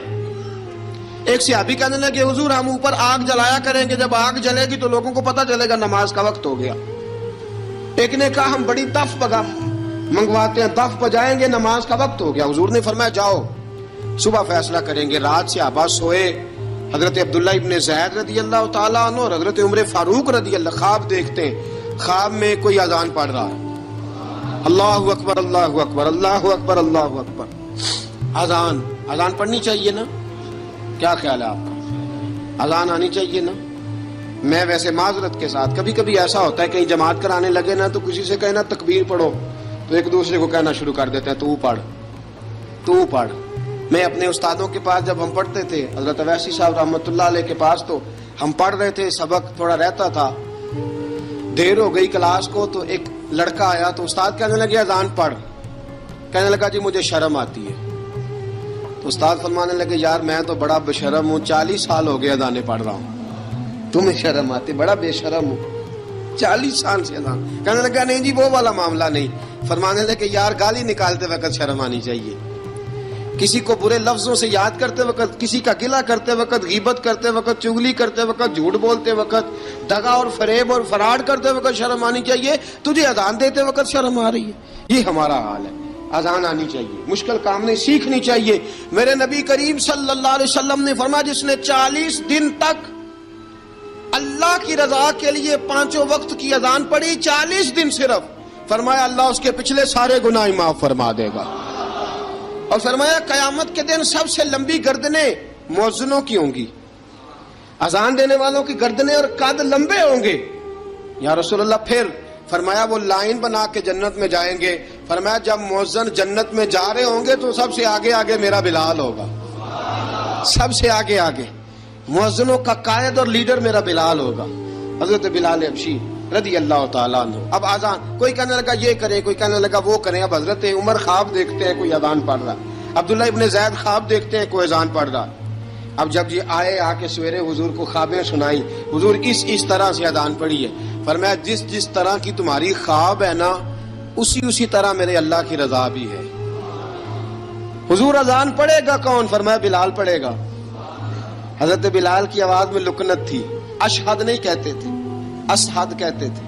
ایک صحابی کہنے لگے حضور ہم اوپر آگ جلایا کریں گے, جب آگ جلے گی تو لوگوں کو پتہ چلے گا نماز کا وقت ہو گیا. ایک نے کہا ہم بڑی دف منگواتے ہیں, دف بجائیں گے, نماز کا وقت ہو گیا. حضور نے فرمایا جاؤ صبح فیصلہ کریں گے. رات سے صحابہ سوئے. حضرت عبداللہ ابن زید رضی اللہ تعالیٰ عنہ اور حضرت عمر فاروق رضی اللہ خواب دیکھتے ہیں, خواب میں کوئی اذان پڑھ رہا ہے, اللہ اکبر اللہ اکبر اللہ اکبر اللہ اکبر. اذان پڑھنی چاہیے نا, کیا خیال ہے آپ کا؟ اذان آنی چاہیے نا. میں ویسے معذرت کے ساتھ کبھی کبھی ایسا ہوتا ہے کہیں جماعت کرانے لگے نا تو کسی سے کہنا تکبیر پڑھو تو ایک دوسرے کو کہنا شروع کر دیتے ہیں تو پڑھ. میں اپنے استادوں کے پاس جب ہم پڑھتے تھے, حضرت اویسی صاحب رحمۃ اللہ علیہ کے پاس, تو ہم پڑھ رہے تھے, سبق تھوڑا رہتا تھا, دیر ہو گئی کلاس کو, تو ایک لڑکا آیا تو استاد کہنے لگے اذان پڑھ. کہنے لگا جی مجھے شرم آتی ہے. تو استاد فرمانے لگے یار میں تو بڑا بشرم ہوں, 40 سال ہو گئے اذانیں پڑھ رہا ہوں, تمہیں شرم آتی, بڑا بے شرم ہوں. 40 سال سے اذان. کہنے لگا نہیں جی وہ والا معاملہ نہیں. فرمانے لگے کہ یار گالی نکالتے وقت شرم آنی چاہیے, کسی کو برے لفظوں سے یاد کرتے وقت, کسی کا گلہ کرتے وقت, غیبت کرتے وقت, چغلی کرتے وقت, جھوٹ بولتے وقت, دغا اور فریب اور فراڈ کرتے وقت شرم آنی چاہیے. تجھے اذان دیتے وقت شرم آ رہی ہے. یہ ہمارا حال ہے. اذان آنی چاہیے, مشکل کام نہیں, سیکھنی چاہیے. میرے نبی کریم صلی اللہ علیہ وسلم نے فرمایا جس نے 40 دن تک اللہ کی رضا کے لیے 5 وقت کی اذان پڑھی, 40 دن صرف, فرمایا اللہ اس کے پچھلے سارے گناہ معاف فرما دے گا. اور فرمایا قیامت کے دن سب سے لمبی گردنیں مؤذنوں کی ہوں گی, اذان دینے والوں کی گردنیں اور قد لمبے ہوں گے. یا رسول اللہ پھر؟ فرمایا وہ لائن بنا کے جنت میں جائیں گے. فرمایا جب مؤذن جنت میں جا رہے ہوں گے تو سب سے آگے آگے میرا بلال ہوگا, سب سے آگے آگے مؤذنوں کا قائد اور لیڈر میرا بلال ہوگا, حضرت بلال حبشی رضی اللہ تعالیٰ عنہ. اب آزان کوئی کہنے لگا یہ کریں, کوئی کہنے لگا وہ کریں. اب حضرت عمر خواب دیکھتے ہیں کوئی اذان پڑھ رہا, عبداللہ ابن زید خواب دیکھتے ہیں کوئی اذان پڑھ رہا. اب جب یہ آئے آ کے سویرے حضور کو خوابیں سنائی, حضور اس طرح سے اذان پڑھی ہے. فرمایا جس طرح کی تمہاری خواب ہے نا اسی طرح میرے اللہ کی رضا بھی ہے. حضور اذان پڑھے گا کون؟ فرمایا بلال پڑھے گا. حضرت بلال کی آواز میں لکنت تھی, اشہد نہیں کہتے تھے, اسحد کہتے تھے,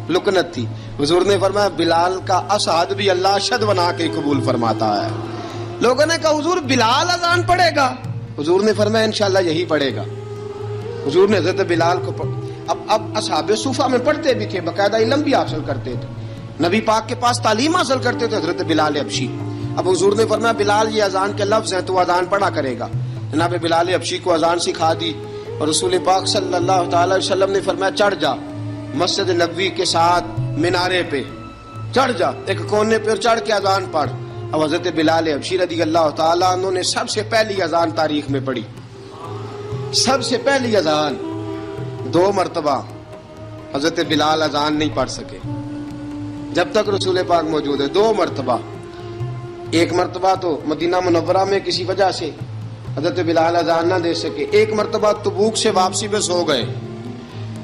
لکنت تھی. حضور نے فرمایا بلال کا اسحد بھی اللہ اشہد بنا کے قبول فرماتا ہے. لوگوں نے کہا حضور بلال اذان پڑھے گا؟ حضور نے فرمایا انشاءاللہ یہی پڑھے گا. حضور نے حضرت بلال کو اب اصحاب صوفہ میں پڑھتے بھی تھے, باقاعدہ علم بھی حاصل کرتے تھے, نبی پاک کے پاس تعلیم حاصل کرتے تھے حضرت بلال حبشی. اب حضور نے فرمایا بلال یہ اذان کے لفظ ہیں تو اذان پڑھا کرے گا. جناب بلال حبشی کو اذان سکھا دی اور رسول پاک صلی اللہ تعالی وسلم نے فرمایا چڑھ جا مسجد نبوی کے ساتھ مینارے پہ, چڑھ جا ایک کونے پہ چڑھ کے اذان پڑھ. اب حضرت بلال حبشی رضی اللہ تعالیٰ عنہ نے سب سے پہلی اذان تاریخ میں پڑھی, سب سے پہلی اذان. 2 مرتبہ حضرت بلال اذان نہیں پڑھ سکے جب تک رسول پاک موجود ہے. 2 مرتبہ, ایک مرتبہ تو مدینہ منورہ میں کسی وجہ سے حضرت بلال اذان نہ دے سکے, ایک مرتبہ تبوک سے واپسی پہ سو گئے.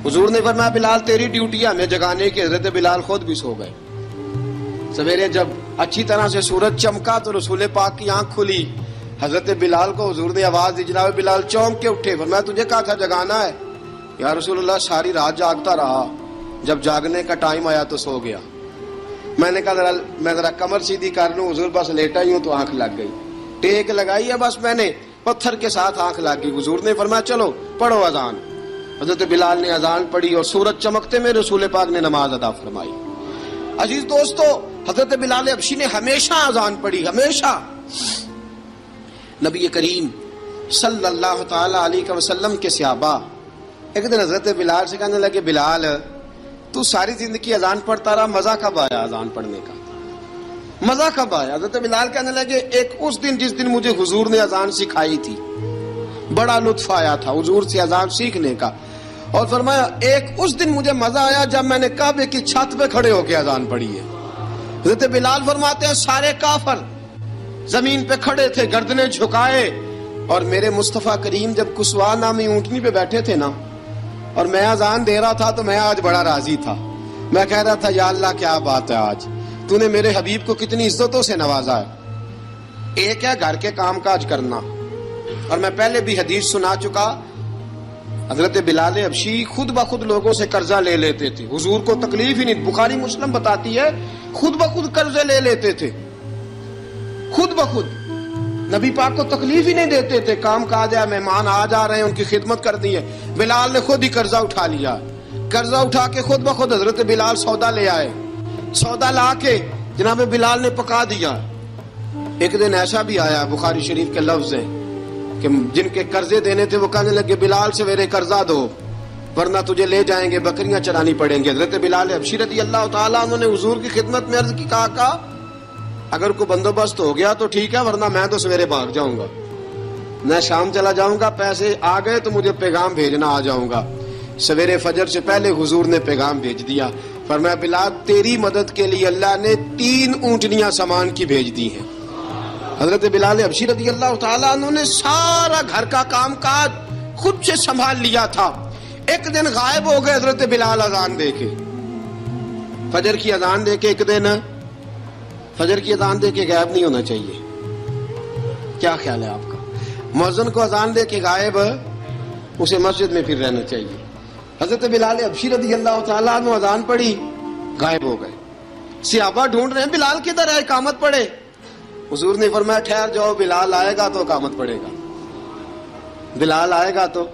حضور نے فرمایا بلال تیری ڈیوٹی ہے ہمیں جگانے کی. حضرت بلال خود بھی سو گئے. سویرے جب اچھی طرح سے سورج چمکا تو رسول پاک کی آنکھ کھلی. حضرت بلال کو حضور نے آواز دی, جناب بلال چونک کے اٹھے. فرمایا تجھے کہا تھا جگانا ہے. یا رسول اللہ ساری رات جاگتا رہا, جب جاگنے کا ٹائم آیا تو سو گیا. میں نے کہا میں ذرا کمر سیدھی کر لوں. حضور بس لیٹا ہی ہوں تو آنکھ لگ گئی, ٹیک لگائی ہے بس میں نے, پتھر کے ساتھ آنکھ لگ گئی. حضور نے فرمایا چلو پڑھو اذان. حضرت بلال نے اذان پڑھی اور سورج چمکتے میں رسول پاک نے نماز ادا فرمائی. عزیز دوستو حضرت بلال حبشی نے ہمیشہ اذان پڑھی, ہمیشہ. نبی کریم صلی اللہ تعالی علیہ وسلم کے صحابہ ایک دن حضرت بلال سے کہنے لگے بلال تو ساری زندگی اذان پڑھتا رہا, مزہ کب آیا اذان پڑھنے کا, مزہ کب آیا؟ حضرت بلال کہنے لگے ایک اس دن جس دن مجھے حضور نے اذان سکھائی تھی بڑا لطف آیا تھا حضور سے اذان سیکھنے کا. اور فرمایا ایک اس دن مجھے مزہ آیا جب میں نے کعبے کی چھت پہ کھڑے ہو کے اذان پڑھی ہے. حضرت بلال فرماتے ہیں سارے کافر زمین پہ کھڑے تھے گردنیں جھکائے, اور میرے مصطفیٰ کریم جب کسوا نامی اونٹنی پہ بیٹھے تھے نا اور میں اذان دے رہا تھا تو میں آج بڑا راضی تھا. میں کہہ رہا تھا یا اللہ کیا بات ہے, آج تو نے میرے حبیب کو کتنی عزتوں سے نوازا ہے. ایک ہے گھر کے کام کاج کرنا, اور میں پہلے بھی حدیث سنا چکا, حضرت بلال حبشی خود بخود لوگوں سے قرضہ لے لیتے تھے, حضور کو تکلیف ہی نہیں. بخاری مسلم بتاتی ہے خود بخود قرضے لے لیتے تھے, خود بخود, نبی پاک کو تکلیف ہی نہیں دیتے تھے. کام کاج ہے, مہمان آ جا رہے ہیں, ان کی خدمت کر دی ہے. بلال نے خود ہی قرضہ اٹھا لیا, قرضہ اٹھا کے خود بخود حضرت بلال سودا لے آئے, سودا لا کے جناب بلال نے پکا دیا. ایک دن ایسا بھی آیا بخاری شریف کے لفظ ہیں کہ جن کے قرضے دینے تھے وہ کہنے لگے بلال سے میرے قرضہ دو ورنہ تجھے لے جائیں گے, بکریاں چرانی پڑیں گے. حضرت بلال حبشی رضی اللہ تعالیٰ انہوں نے حضور کی خدمت میں عرض کی, کہا اگر کوئی بندوبست ہو گیا تو ٹھیک ہے ورنہ میں تو سویرے بھاگ جاؤں گا, میں شام چلا جاؤں گا, پیسے آ گئے تو مجھے پیغام بھیجنا آ جاؤں گا. سویرے فجر سے پہلے حضور نے پیغام بھیج دیا. فرمایا بلال تیری مدد کے لیے اللہ نے 3 اونٹنیاں سامان کی بھیج دی ہیں. حضرت بلال حبشی رضی اللہ تعالیٰ عنہ نے سارا گھر کا کام کاج خود سے سنبھال لیا تھا. ایک دن غائب ہو گئے حضرت بلال اذان دے کے, فجر کی اذان دے کے ایک دن فجر کی اذان دے کے غائب نہیں ہونا چاہیے. کیا خیال ہے آپ کا؟ مؤذن کو اذان دے کے غائب اسے مسجد میں پھر رہنا چاہیے. حضرت بلال حبشی رضی اللہ تعالیٰ عنہ اذان پڑھی, غائب ہو گئے. صحابہ ڈھونڈ رہے ہیں بلال کدھر ہے, اقامت پڑھے. حضور نے فرمایا ٹھہر جاؤ, بلال آئے گا تو اقامت پڑھے گا. بلال آئے گا تو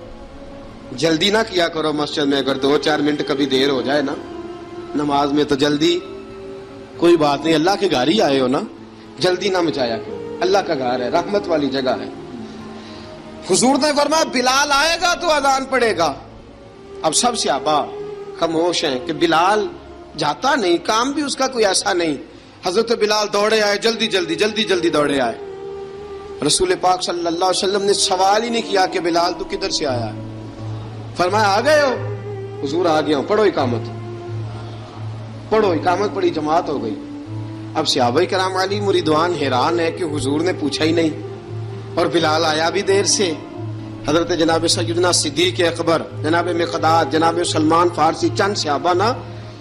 جلدی نہ کیا کرو مسجد میں. اگر 2-4 منٹ کبھی دیر ہو جائے نا نماز میں تو جلدی کوئی بات نہیں, اللہ کے گھر ہی آئے ہو نا, جلدی نہ مچایا کرو. اللہ کا گھر ہے, رحمت والی جگہ ہے. حضور نے فرمایا بلال آئے گا تو اذان پڑھے گا. اب سب صحابہ خاموش ہیں کہ بلال جاتا نہیں, کام بھی اس کا کوئی ایسا نہیں. حضرت بلال دوڑے آئے, جلدی دوڑے آئے. رسول پاک صلی اللہ علیہ وسلم نے سوال ہی نہیں کیا کہ بلال تو کدھر سے آیا ہے. فرمایا آ گئے ہو؟ حضور آ گیا ہوں. پڑھو اقامت پڑھی, جماعت ہو گئی. اب صحابہ کرام علی مریدوان حیران ہے کہ حضور نے پوچھا ہی نہیں اور بلال آیا بھی دیر سے. حضرت جناب سیدنا صدیق اکبر, جناب مقداد, جناب سلمان فارسی, چند صحابہ نا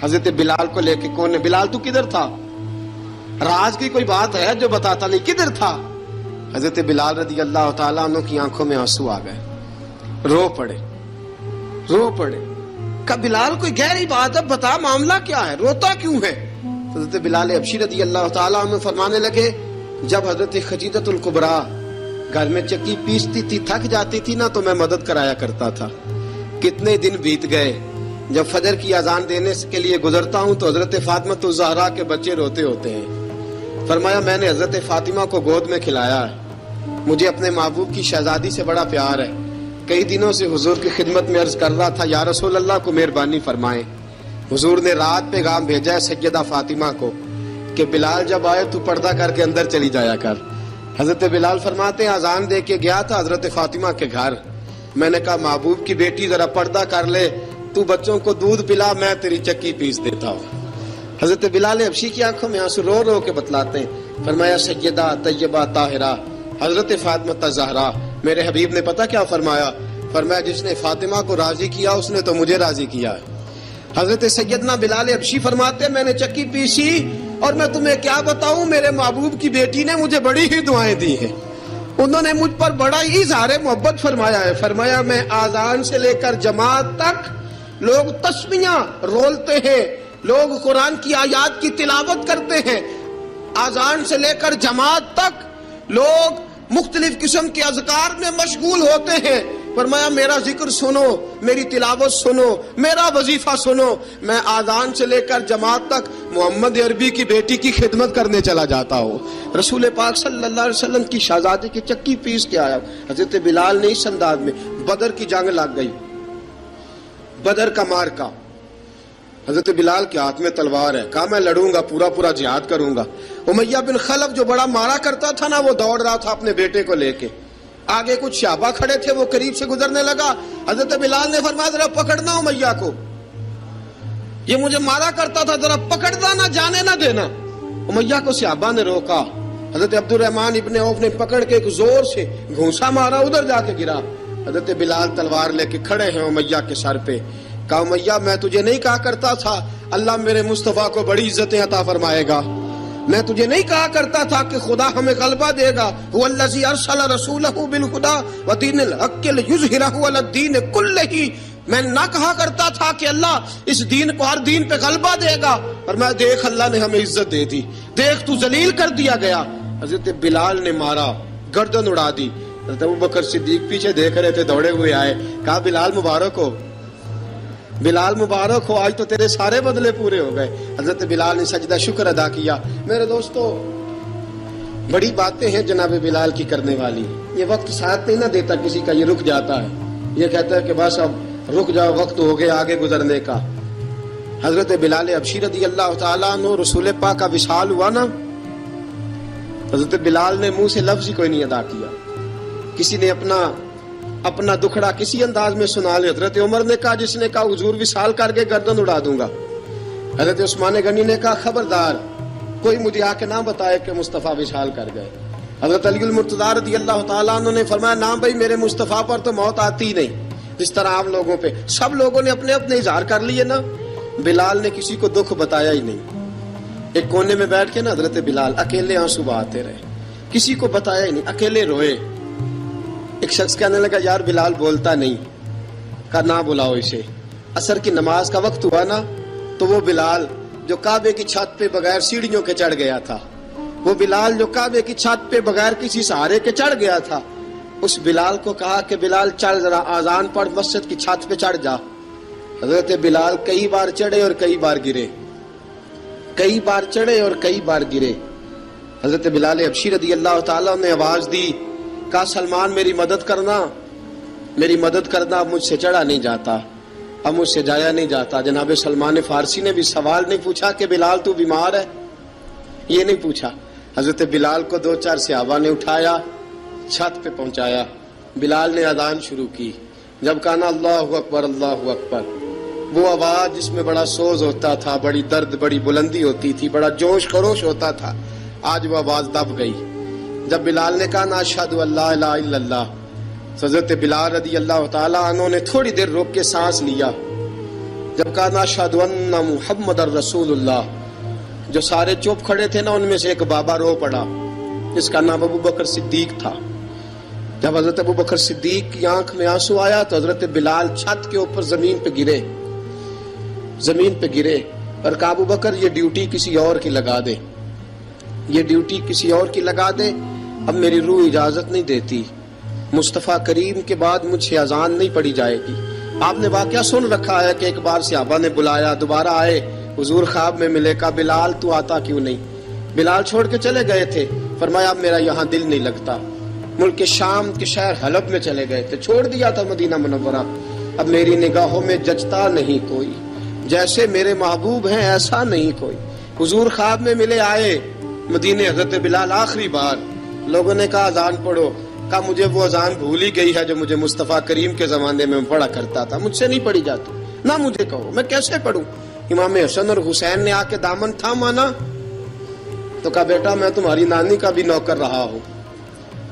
حضرت بلال کو لے کے, کون ہے بلال تو کدھر تھا؟ راز کی کوئی بات ہے جو بتاتا نہیں, کدھر تھا؟ حضرت بلال رضی اللہ تعالیٰ عنہ کی آنکھوں میں آنسو آ گئے, رو پڑے. کہ بلال کوئی گہری بات ہے, بتا معاملہ کیا ہے, روتا کیوں ہے؟ حضرت بلال حبشی رضی اللہ تعالیٰ عنہ فرمانے لگے جب حضرت خدیجہ الکبریٰ گھر میں چکی پیستی تھی, تھک جاتی تھی نا تو میں مدد کرایا کرتا تھا. کتنے دن بیت گئے, جب فجر کی اذان دینے کے لیے گزرتا ہوں تو حضرت فاطمہ الزہرا کے بچے روتے ہوتے ہیں. فرمایا میں نے حضرت فاطمہ کو گود میں کھلایا ہے, مجھے اپنے محبوب کی شہزادی سے بڑا پیار ہے. کئی دنوں سے حضور کی خدمت میں عرض کر رہا تھا یا رسول اللہ کو مہربانی فرمائیں. حضور نے رات پیغام بھیجا ہے سیدہ فاطمہ کو کہ بلال جب آئے تو پردہ کر کے اندر چلی جایا کر. حضرت بلال فرماتے ہیں اذان دے کے گیا تھا حضرت فاطمہ کے گھر, میں نے کہا محبوب کی بیٹی ذرا پردہ کر لے, تو بچوں کو دودھ پلا, میں تیری چکی پیس دیتا ہوں. حضرت بلال حبشی کی آنکھوں میں آنسو رو کے بتلاتے ہیں. فرمایا سیدہ طیبہ طاہرہ حضرت فاطمہ الزہرا, میرے حبیب نے پتہ کیا فرمایا؟ فرمایا جس نے فاطمہ کو راضی کیا اس نے تو مجھے راضی کیا ہے. حضرت سیدنا بلال حبشی فرماتے ہیں میں نے چکی پیسی اور میں تمہیں کیا بتاؤں, میرے محبوب کی بیٹی نے مجھے بڑی ہی دعائیں دی ہیں, انہوں نے مجھ پر بڑا ہی اظہار محبت فرمایا ہے. فرمایا میں آذان سے لے کر جماعت تک لوگ تسمیاں رولتے ہیں, لوگ قرآن کی آیات کی تلاوت کرتے ہیں, آذان سے لے کر جماعت تک لوگ مختلف قسم کے اذکار میں مشغول ہوتے ہیں. فرمایا میرا ذکر سنو, میری تلاوت سنو, میرا وظیفہ سنو. میں آذان سے لے کر جماعت تک محمد عربی کی بیٹی کی خدمت کرنے چلا جاتا ہوں. رسول پاک صلی اللہ علیہ وسلم کی شہزادی کی چکی پیس کے آیا. حضرت بلال نے اس انداز میں, بدر کی جنگ لگ گئی, بدر کا مارکا, حضرت بلال کے ہاتھ میں تلوار ہے, کہا میں لڑوں گا, پورا جہاد کروں گا. امیہ بن خلف جو بڑا مارا کرتا تھا نا وہ دوڑ رہا تھا اپنے بیٹے کو لے کے, آگے کچھ صحابہ کھڑے تھے, وہ قریب سے گزرنے لگا. حضرت بلال نے فرمایا ذرا پکڑنا امیہ کو, یہ مجھے مارا کرتا تھا, ذرا پکڑنا, نہ جانے نہ دینا. امیہ کو صحابہ نے روکا. حضرت عبد الرحمن ابن عوف نے پکڑ کے ایک زور سے گھونسا مارا, ادھر جا کے گرا. حضرت بلال تلوار لے کے کھڑے ہیں امیہ کے سر پہ. کہا امیہ میں تجھے نہیں کہا کرتا تھا اللہ میرے مصطفیٰ کو بڑی عزتیں عطا فرمائے گا, میں تجھے نہیں کہا کرتا تھا کہ خدا ہمیں غلبہ دے گا, هو الذی ارسل رسولہ بالہدی ودین الحق لیظہرہ علی الدین کلہ, میں نہ کہا کرتا تھا کہ اللہ اس دین کو ہر دین پہ غلبہ دے گا, اور میں دیکھ اللہ نے ہمیں عزت دے دی, دیکھ تو ذلیل کر دیا گیا. حضرت بلال نے مارا, گردن اڑا دی. حضرت ابوبکر صدیق پیچھے دیکھ رہے تھے, دوڑے ہوئے آئے, کہا بلال مبارک ہو, بلال مبارک ہو, آج تو تیرے سارے بدلے پورے ہو گئے. حضرت بلال نے سجدہ شکر ادا کیا. میرے دوستو بڑی باتیں ہیں جناب بلال کی کرنے والی, یہ وقت ساتھ نہیں نہ دیتا کسی کا, یہ رک جاتا ہے, یہ کہتا ہے کہ بس اب رک جاؤ, وقت ہو گیا آگے گزرنے کا. حضرت بلال حبشی رضی اللہ تعالیٰ عنہ رسول پاک کا وصال ہوا نا, حضرت بلال نے منہ سے لفظ ہی کوئی نہیں ادا کیا. کسی نے اپنا دکھڑا کسی انداز میں سنا لے. حضرت عمر نے کہا, جس نے کہا حضور وصال کر کے گردن اڑا دوں گا. حضرت عثمان غنی نے کہا خبردار کوئی مجھے آ کے نہ بتائے کہ مصطفیٰ وصال کر گئے. حضرت علی المرتضیٰ رضی اللہ تعالیٰ عنہ نے فرمایا نہ بھائی میرے مصطفیٰ پر تو موت آتی ہی نہیں, جس طرح آپ لوگوں پہ. سب لوگوں نے اپنے اظہار کر لیے نا, بلال نے کسی کو دکھ بتایا ہی نہیں. ایک کونے میں بیٹھ کے نا حضرت بلال اکیلے آنسو بہاتے رہے, کسی کو بتایا ہی نہیں, اکیلے روئے. ایک شخص کہنے لگا یار بلال بولتا نہیں, کہا نہ بلاؤ اسے. عصر کی نماز کا وقت ہوا نا تو وہ بلال جو کعبے کی چھت پہ بغیر سیڑھیوں کے چڑھ گیا تھا, وہ بلال جو کعبے کی چھت پہ بغیر کسی سہارے کے چڑھ گیا تھا, اس بلال کو کہا کہ بلال چل ذرا آذان پڑھ, مسجد کی چھت پہ چڑھ جا. حضرت بلال کئی بار چڑھے اور کئی بار گرے, کئی بار چڑھے اور کئی بار گرے. حضرت بلال حبشی رضی اللہ تعالیٰ نے آواز دی, کہا سلمان میری مدد کرنا, میری مدد کرنا, اب مجھ سے چڑھا نہیں جاتا, اب مجھ سے جایا نہیں جاتا. جناب سلمان فارسی نے بھی سوال نہیں پوچھا کہ بلال تو بیمار ہے, یہ نہیں پوچھا. حضرت بلال کو 2-4 صحابہ نے اٹھایا, چھت پہ پہنچایا. بلال نے اذان شروع کی. جب کہا نا اللہ اکبر اللہ اکبر, وہ آواز جس میں بڑا سوز ہوتا تھا, بڑی درد, بڑی بلندی ہوتی تھی, بڑا جوش خروش ہوتا تھا, آج وہ آواز دب گئی. جب بلال نے کہا نا اشہد ان لا الہ الا اللہ, حضرت بلال رضی اللہ تعالیٰ عنہ نے تھوڑی دیر روک کے سانس لیا. جب کہا نا اشہد ان محمد الرسول اللہ, جو سارے چپ کھڑے تھے نا ان میں سے ایک بابا رو پڑا, جس کا نام ابو بکر صدیق تھا. جب حضرت ابو بکر صدیق کی آنکھ میں آنسو آیا تو حضرت بلال چھت کے اوپر زمین پہ گرے, زمین پہ گرے اور کہا ابو بکر یہ ڈیوٹی کسی اور کی لگا دے, یہ ڈیوٹی کسی اور کی لگا دے, اب میری روح اجازت نہیں دیتی, مصطفیٰ کریم کے بعد مجھ سے اذان نہیں پڑھی جائے گی. آپ نے واقعہ سن رکھا ہے کہ ایک بار صحابہ نے بلایا, دوبارہ آئے, حضور خواب میں ملے, کہا بلال تو آتا کیوں نہیں؟ بلال چھوڑ کے چلے گئے تھے. فرمایا اب میرا یہاں دل نہیں لگتا. ملک شام کے شہر حلب میں چلے گئے تھے, چھوڑ دیا تھا مدینہ منورہ, اب میری نگاہوں میں جچتا نہیں کوئی, جیسے میرے محبوب ہیں ایسا نہیں کوئی. حضور خواب میں ملے, آئے مدینے. حضرت بلال آخری بار, لوگوں نے کہا اذان پڑھو, کہا مجھے وہ اذان بھول ہی گئی ہے جو مجھے مصطفیٰ کریم کے زمانے میں پڑھا کرتا تھا, مجھ سے نہیں پڑھی جاتی, نہ مجھے کہو, میں کیسے پڑھوں. امام حسن اور حسین نے آ کے دامن تھاما نا تو کہا بیٹا میں تمہاری نانی کا بھی نوکر رہا ہوں,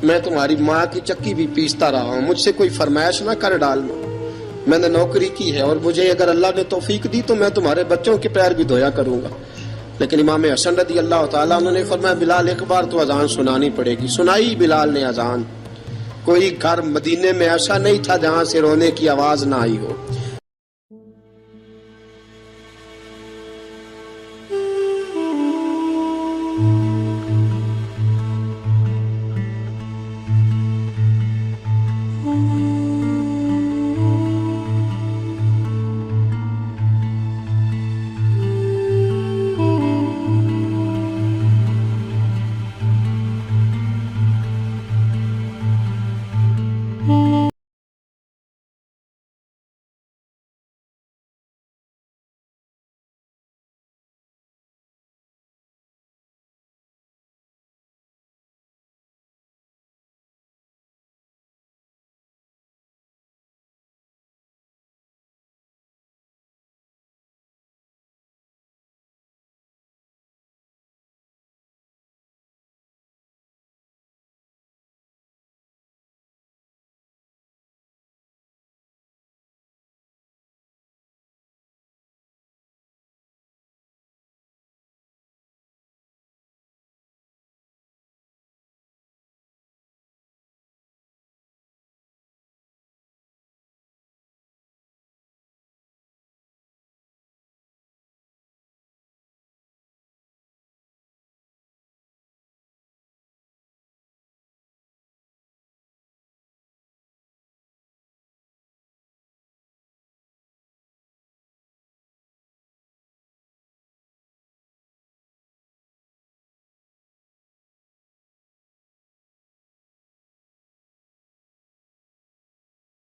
میں تمہاری ماں کی چکی بھی پیستا رہا ہوں, مجھ سے کوئی فرمائش نہ کر ڈالنا, میں نے نوکری کی ہے, اور مجھے اگر اللہ نے توفیق دی تو میں تمہارے بچوں کے پیر بھی دھویا کروں گا. لیکن امام حسن رضی اللہ تعالیٰ انہوں نے فرمایا بلال ایک بار تو اذان سنانی پڑے گی. سنائی بلال نے اذان. کوئی گھر مدینے میں ایسا نہیں تھا جہاں سے رونے کی آواز نہ آئی ہو.